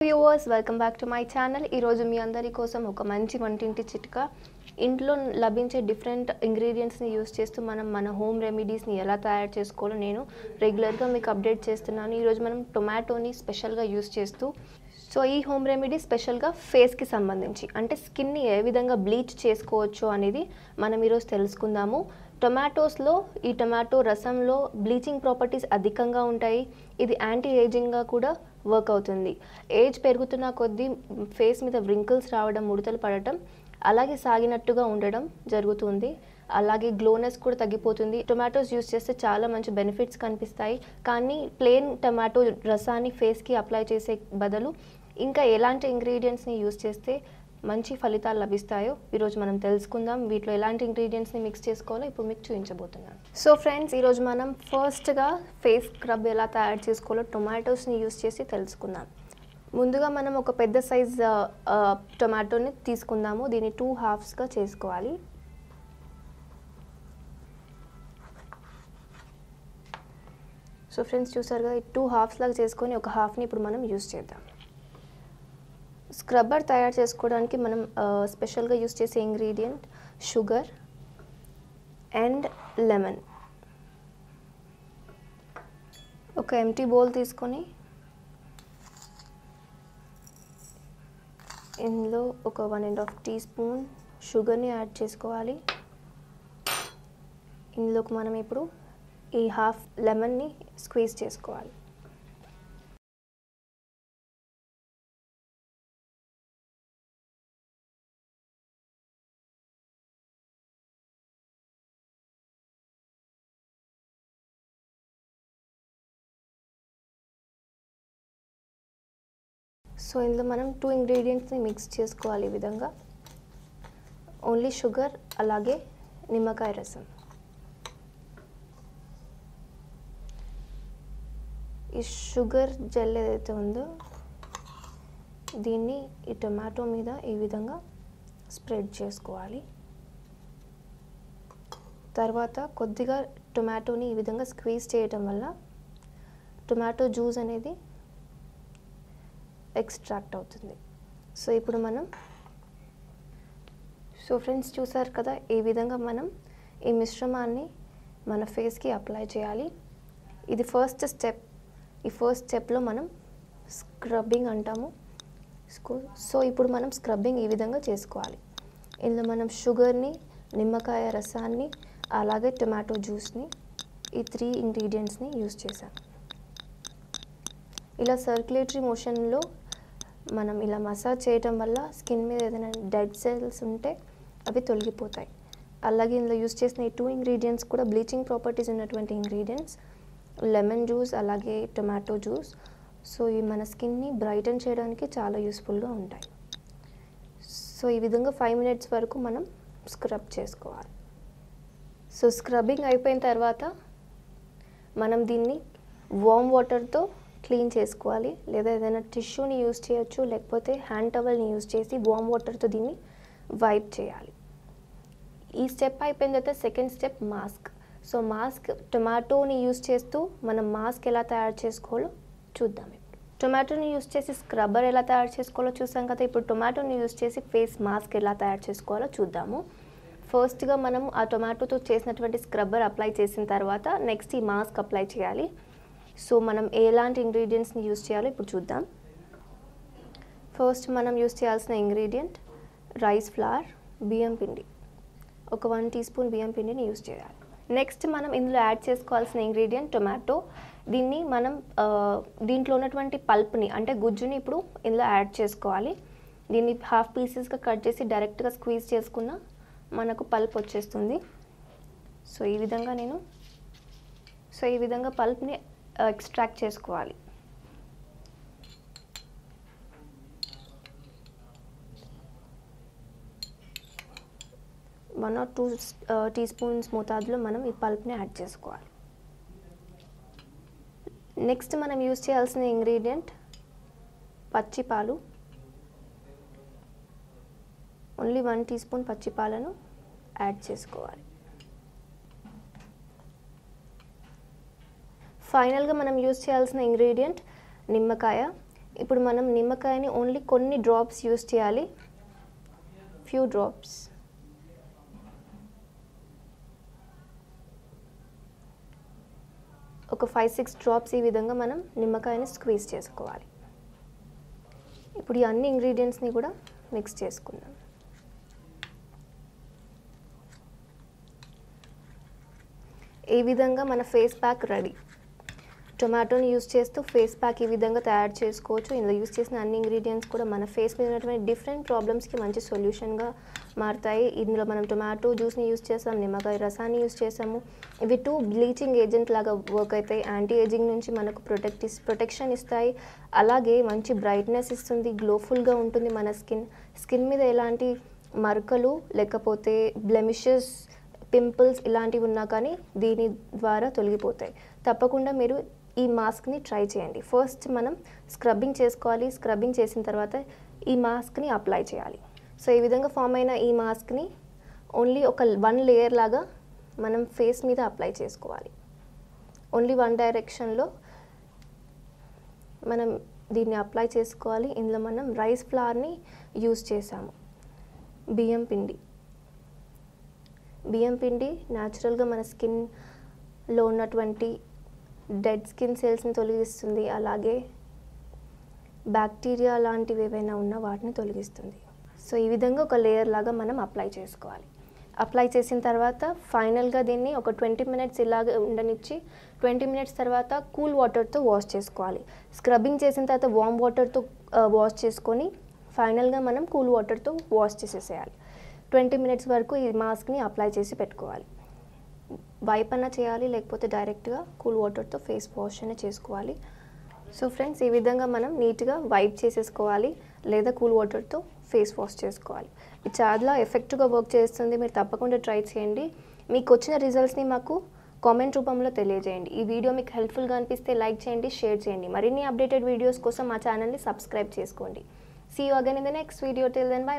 Viewers welcome back to my channel. ఈరోజు మీ అందరి కోసం ఒక మంచి వంటింటి చిట్కా, ఇంట్లో లభించే డిఫరెంట్ ఇంగ్రీడియంట్స్ని యూస్ చేస్తూ మనం మన హోమ్ రెమెడీస్ని ఎలా తయారు చేసుకోవాలో నేను రెగ్యులర్గా మీకు అప్డేట్ చేస్తున్నాను. ఈరోజు మనం టొమాటోని స్పెషల్గా యూస్ చేస్తూ ఈ హోమ్ రెమెడీ స్పెషల్గా ఫేస్కి సంబంధించి, అంటే స్కిన్ని ఏ విధంగా బ్లీచ్ చేసుకోవచ్చు అనేది మనం ఈరోజు తెలుసుకుందాము. టొమాటోస్లో ఈ టొమాటో రసంలో బ్లీచింగ్ ప్రాపర్టీస్ అధికంగా ఉంటాయి. ఇది యాంటీ ఏజింగ్గా కూడా వర్క్ అవుతుంది. ఏజ్ పెరుగుతున్న కొద్దీ ఫేస్ మీద వ్రింకిల్స్ రావడం, ముడతలు పడటం అలాగే సాగినట్టుగా ఉండడం జరుగుతుంది. అలాగే గ్లోనెస్ కూడా తగ్గిపోతుంది. టొమాటోస్ యూస్ చేస్తే చాలా మంచి బెనిఫిట్స్ కనిపిస్తాయి. కానీ ప్లెయిన్ టొమాటో రసాన్ని ఫేస్కి అప్లై చేసే బదులు ఇంకా ఎలాంటి ఇంగ్రీడియంట్స్ని యూస్ చేస్తే మంచి ఫలితాలు లభిస్తాయో ఈరోజు మనం తెలుసుకుందాం. వీటిలో ఎలాంటి ఇంగ్రీడియంట్స్ని మిక్స్ చేసుకోవాలో ఇప్పుడు మీకు చూపించబోతున్నాను. సో ఫ్రెండ్స్, ఈరోజు మనం ఫస్ట్గా ఫేస్ స్క్రబ్ ఎలా తయారు చేసుకోవాలో టొమాటోస్ని యూస్ చేసి తెలుసుకుందాం. ముందుగా మనం ఒక పెద్ద సైజ్ టొమాటోని తీసుకుందాము. దీన్ని 2 హాఫ్స్గా చేసుకోవాలి. సో ఫ్రెండ్స్, చూసారుగా 2 హాఫ్స్ లాగా చేసుకొని ఒక హాఫ్ని ఇప్పుడు మనం యూస్ చేద్దాం. స్క్రబ్బర్ తయారు చేసుకోవడానికి మనం స్పెషల్గా యూస్ చేసే ఇంగ్రీడియంట్ షుగర్ అండ్ లెమన్. ఒక ఎంటీ బౌల్ తీసుకొని ఇందులో ఒక 1.5 టీ స్పూన్ షుగర్ని యాడ్ చేసుకోవాలి. ఇందులోకి మనం ఇప్పుడు ఈ హాఫ్ లెమన్ని స్క్వీజ్ చేసుకోవాలి. సో ఇందులో మనం 2 ఇంగ్రీడియంట్స్ని మిక్స్ చేసుకోవాలి. ఈ విధంగా ఓన్లీ షుగర్ అలాగే నిమ్మకాయ రసం. ఈ షుగర్ జెల్ ఏదైతే ఉందో దీన్ని ఈ టొమాటో మీద ఈ విధంగా స్ప్రెడ్ చేసుకోవాలి. తర్వాత కొద్దిగా టొమాటోని ఈ విధంగా స్క్వీజ్ చేయటం వల్ల టొమాటో జ్యూస్ అనేది ఎక్స్ట్రాక్ట్ అవుతుంది. సో ఇప్పుడు మనం ఫ్రెండ్స్ చూసారు కదా, ఈ విధంగా మనం ఈ మిశ్రమాన్ని మన ఫేస్కి అప్లై చేయాలి. ఇది ఫస్ట్ స్టెప్. ఈ ఫస్ట్ స్టెప్లో మనం స్క్రబ్బింగ్ అంటాము. సో ఇప్పుడు మనం స్క్రబ్బింగ్ ఈ విధంగా చేసుకోవాలి. ఇందులో మనం షుగర్ని, నిమ్మకాయ రసాన్ని అలాగే టొమాటో జ్యూస్ని, ఈ 3 ఇంగ్రీడియంట్స్ని యూస్ చేసాం. ఇలా సర్క్యులేటరీ మోషన్లో మనం ఇలా మసాజ్ చేయటం వల్ల స్కిన్ మీద ఏదైనా డెడ్ సెల్స్ ఉంటే అవి తొలగిపోతాయి. అలాగే ఇందులో యూస్ చేసిన ఈ 2 ఇంగ్రీడియంట్స్ కూడా బ్లీచింగ్ ప్రాపర్టీస్ ఉన్నటువంటి ఇంగ్రీడియంట్స్, లెమన్ జ్యూస్ అలాగే టొమాటో జ్యూస్. సో ఇవి మన స్కిన్ని బ్రైటన్ చేయడానికి చాలా యూస్ఫుల్గా ఉంటాయి. సో ఈ విధంగా 5 మినిట్స్ వరకు మనం స్క్రబ్ చేసుకోవాలి. సో స్క్రబ్బింగ్ అయిపోయిన తర్వాత మనం దీన్ని వార్మ్ వాటర్తో క్లీన్ చేసుకోవాలి. లేదా ఏదైనా టిష్యూని యూస్ చేయొచ్చు, లేకపోతే హ్యాండ్ టవల్ని యూస్ చేసి వార్మ్ వాటర్తో దీన్ని వైప్ చేయాలి. ఈ స్టెప్ అయిపోయిన తర్వాత second step mask. So mask టొమాటోని యూస్ చేస్తూ మనం మాస్క్ ఎలా తయారు చేసుకోవాలో చూద్దాం. టొమాటోని యూస్ చేసి స్క్రబ్బర్ ఎలా తయారు చేసుకోవాలో చూసాం కదా. ఇప్పుడు టొమాటోని యూస్ చేసి ఫేస్ మాస్క్ ఎలా తయారు చేసుకోవాలో చూద్దాము. ఫస్ట్గా మనం ఆ టొమాటోతో చేసినటువంటి స్క్రబ్బర్ అప్లై చేసిన తర్వాత నెక్స్ట్ ఈ మాస్క్ అప్లై చేయాలి. సో మనం ఎలాంటి ఇంగ్రీడియంట్స్ని యూస్ చేయాలో ఇప్పుడు చూద్దాం. ఫస్ట్ మనం యూస్ చేయాల్సిన ఇంగ్రీడియంట్ రైస్ ఫ్లవర్, బియ్యం పిండి. ఒక 1 టీ స్పూన్ బియ్యం పిండిని యూస్ చేయాలి. నెక్స్ట్ మనం ఇందులో యాడ్ చేసుకోవాల్సిన ఇంగ్రీడియంట్ టొమాటో. దీన్ని మనం దీంట్లో ఉన్నటువంటి పల్ప్ని, అంటే గుజ్జుని ఇప్పుడు ఇందులో యాడ్ చేసుకోవాలి. దీన్ని హాఫ్ పీసెస్గా కట్ చేసి డైరెక్ట్గా స్క్వీజ్ చేసుకున్న మనకు పల్ప్ వచ్చేస్తుంది. సో ఈ విధంగా పల్ప్ని ఎక్స్ట్రాక్ట్ చేసుకోవాలి. వన్ ఆర్ 2 టీ స్పూన్స్ మోతాదులో మనం ఈ పల్ప్ని యాడ్ చేసుకోవాలి. నెక్స్ట్ మనం యూస్ చేయాల్సిన ఇంగ్రీడియంట్ పచ్చి పాలు. ఓన్లీ 1 టీ స్పూన్ పచ్చి పాలను యాడ్ చేసుకోవాలి. ఫైనల్గా మనం యూస్ చేయాల్సిన ఇంగ్రీడియంట్ నిమ్మకాయ. ఇప్పుడు మనం నిమ్మకాయని ఓన్లీ కొన్ని డ్రాప్స్ యూస్ చేయాలి, ఫ్యూ డ్రాప్స్. ఒక 5-6 డ్రాప్స్ ఈ విధంగా మనం నిమ్మకాయని స్క్వీజ్ చేసుకోవాలి. ఇప్పుడు ఈ అన్ని ఇంగ్రీడియంట్స్ని కూడా మిక్స్ చేసుకుందాం. ఈ విధంగా మన ఫేస్ ప్యాక్ రెడీ. టొమాటోని యూస్ చేస్తూ ఫేస్ ప్యాక్ ఈ విధంగా తయారు చేసుకోవచ్చు. ఇందులో యూస్ చేసిన అన్ని ఇంగ్రీడియంట్స్ కూడా మన ఫేస్ మీద ఉన్నటువంటి డిఫరెంట్ ప్రాబ్లమ్స్కి మంచి సొల్యూషన్గా మారుతాయి. ఇందులో మనం టొమాటో జ్యూస్ని యూస్ చేసాం, నిమ్మకాయ రసాన్ని యూస్ చేసాము. ఇవి 2 బ్లీచింగ్ ఏజెంట్ లాగా వర్క్ అవుతాయి. యాంటీ ఏజింగ్ నుంచి మనకు ప్రొటెక్షన్ ఇస్తాయి. అలాగే మంచి బ్రైట్నెస్ ఇస్తుంది, గ్లోఫుల్గా ఉంటుంది మన స్కిన్ మీద ఎలాంటి మరకలు లేకపోతే బ్లెమిషెస్, పింపుల్స్ ఇలాంటివి ఉన్నా కానీ దీని ద్వారా తొలగిపోతాయి. తప్పకుండా మీరు ఈ మాస్క్ని ట్రై చేయండి. ఫస్ట్ మనం స్క్రబ్బింగ్ చేసుకోవాలి. స్క్రబ్బింగ్ చేసిన తర్వాత ఈ మాస్క్ని అప్లై చేయాలి. సో ఈ విధంగా ఫామ్ అయిన ఈ మాస్క్ని ఓన్లీ ఒక 1 లేయర్ లాగా మనం ఫేస్ మీద అప్లై చేసుకోవాలి. ఓన్లీ 1 డైరెక్షన్లో మనం దీన్ని అప్లై చేసుకోవాలి. ఇందులో మనం రైస్ ఫ్లవర్ని యూస్ చేసాము. బియ్యం పిండి న్యాచురల్గా మన స్కిన్లో ఉన్నటువంటి డెడ్ స్కిన్ సెల్స్ని తొలగిస్తుంది. అలాగే బ్యాక్టీరియా లాంటివి ఏవైనా ఉన్నా వాటిని తొలగిస్తుంది. సో ఈ విధంగా ఒక లేయర్ లాగా మనం అప్లై చేసుకోవాలి. అప్లై చేసిన తర్వాత ఫైనల్గా దీన్ని ఒక 20 మినిట్స్ ఇలాగ ఉండనిచ్చి 20 మినిట్స్ తర్వాత కూల్ వాటర్తో వాష్ చేసుకోవాలి. స్క్రబ్బింగ్ చేసిన తర్వాత వామ్ వాటర్తో వాష్ చేసుకొని ఫైనల్గా మనం కూల్ వాటర్తో వాష్ చేసేసేయాలి. 20 మినిట్స్ వరకు ఈ మాస్క్ని అప్లై చేసి పెట్టుకోవాలి. వైప్ అన్నా చేయాలి, లేకపోతే డైరెక్ట్గా కూల్ వాటర్తో ఫేస్ వాష్ అయినా చేసుకోవాలి. సో ఫ్రెండ్స్, ఈ విధంగా మనం నీట్గా వైప్ చేసేసుకోవాలి లేదా కూల్ వాటర్తో ఫేస్ వాష్ చేసుకోవాలి. ఇది చాలా ఎఫెక్టివ్గా వర్క్ చేస్తుంది. మీరు తప్పకుండా ట్రై చేయండి. మీకు వచ్చిన రిజల్ట్స్ని మాకు కామెంట్ రూపంలో తెలియజేయండి. ఈ వీడియో మీకు హెల్ప్ఫుల్గా అనిపిస్తే లైక్ చేయండి, షేర్ చేయండి. మరిన్ని అప్డేటెడ్ వీడియోస్ కోసం మా ఛానల్ని సబ్స్క్రైబ్ చేసుకోండి. See you again in the next video. Till then, bye.